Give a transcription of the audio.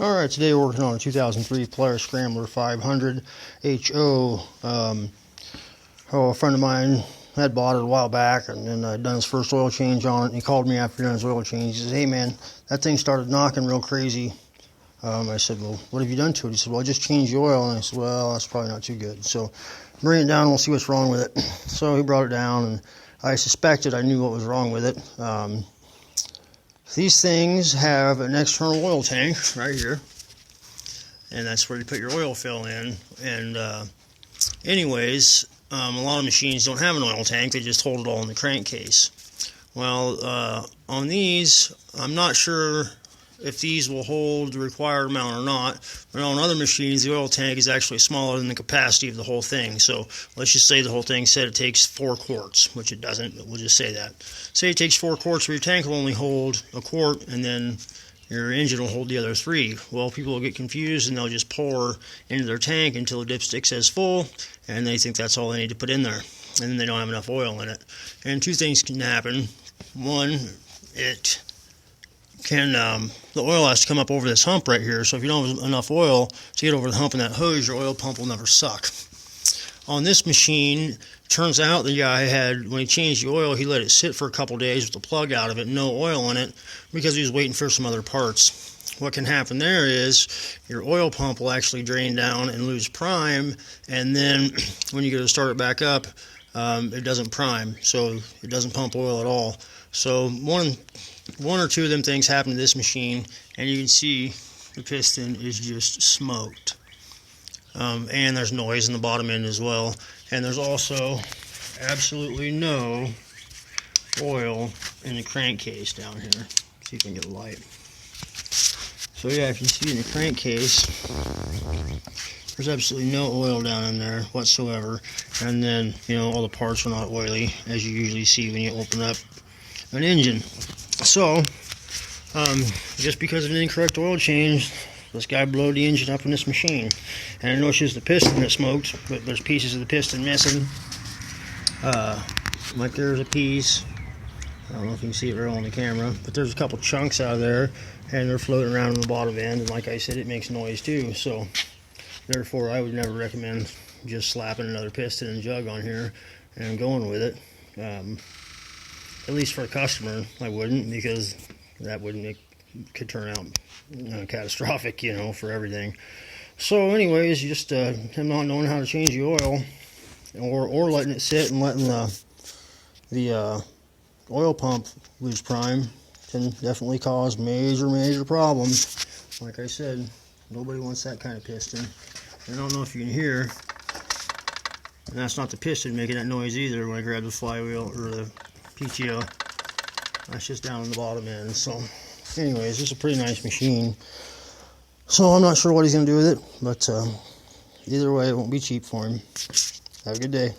Alright, today we're working on a 2003 Polaris Scrambler 500 H.O. A friend of mine had bought it a while back, and then I'd done his first oil change on it, and he called me after doing his oil change. He says, "Hey man, that thing started knocking real crazy." I said, "Well, what have you done to it?" He said, "Well, I just changed the oil." And I said, "Well, that's probably not too good. So bring it down and we'll see what's wrong with it." So he brought it down, and I suspected I knew what was wrong with it. These things have an external oil tank right here, and that's where you put your oil fill in. And anyways, a lot of machines don't have an oil tank, they just hold it all in the crankcase. Well, on these, I'm not sure if these will hold the required amount or not, but on other machines the oil tank is actually smaller than the capacity of the whole thing. So let's just say the whole thing said it takes 4 quarts, which it doesn't, but we'll just say that. Say it takes 4 quarts, where your tank will only hold a quart, and then your engine will hold the other 3. Well, people will get confused and they'll just pour into their tank until the dipstick says full, and they think that's all they need to put in there, and then they don't have enough oil in it. And 2 things can happen. One, the oil has to come up over this hump right here, so if you don't have enough oil to get over the hump in that hose, your oil pump will never suck. On this machine, turns out the guy when he changed the oil, he let it sit for a couple days with the plug out of it, no oil in it, because he was waiting for some other parts. What can happen there is your oil pump will actually drain down and lose prime, and then when you go to start it back up, it doesn't prime, so it doesn't pump oil at all. So one or two of them things happen to this machine, and you can see the piston is just smoked. And there's noise in the bottom end as well. And there's also absolutely no oil in the crankcase down here. See if I can get a light. So yeah, if you see in the crankcase, there's absolutely no oil down in there whatsoever. And then, all the parts are not oily, as you usually see when you open up an engine. So, just because of an incorrect oil change, this guy blew the engine up in this machine. And I know it's just the piston that smoked, but there's pieces of the piston missing. Like there's a piece. I don't know if you can see it real on the camera, but there's a couple chunks out of there, and they're floating around on the bottom end, and like I said, it makes noise too. So, therefore, I would never recommend just slapping another piston and jug on here and going with it. At least for a customer, I wouldn't, because that could turn out catastrophic, for everything. So anyways, just him not knowing how to change the oil, or letting it sit and letting the oil pump lose prime can definitely cause major problems. Like I said, nobody wants that kind of piston. I don't know if you can hear, and that's not the piston making that noise either when I grab the flywheel or the PTO. That's just down in the bottom end. So anyways, this is a pretty nice machine. So I'm not sure what he's going to do with it, but either way, it won't be cheap for him. Have a good day.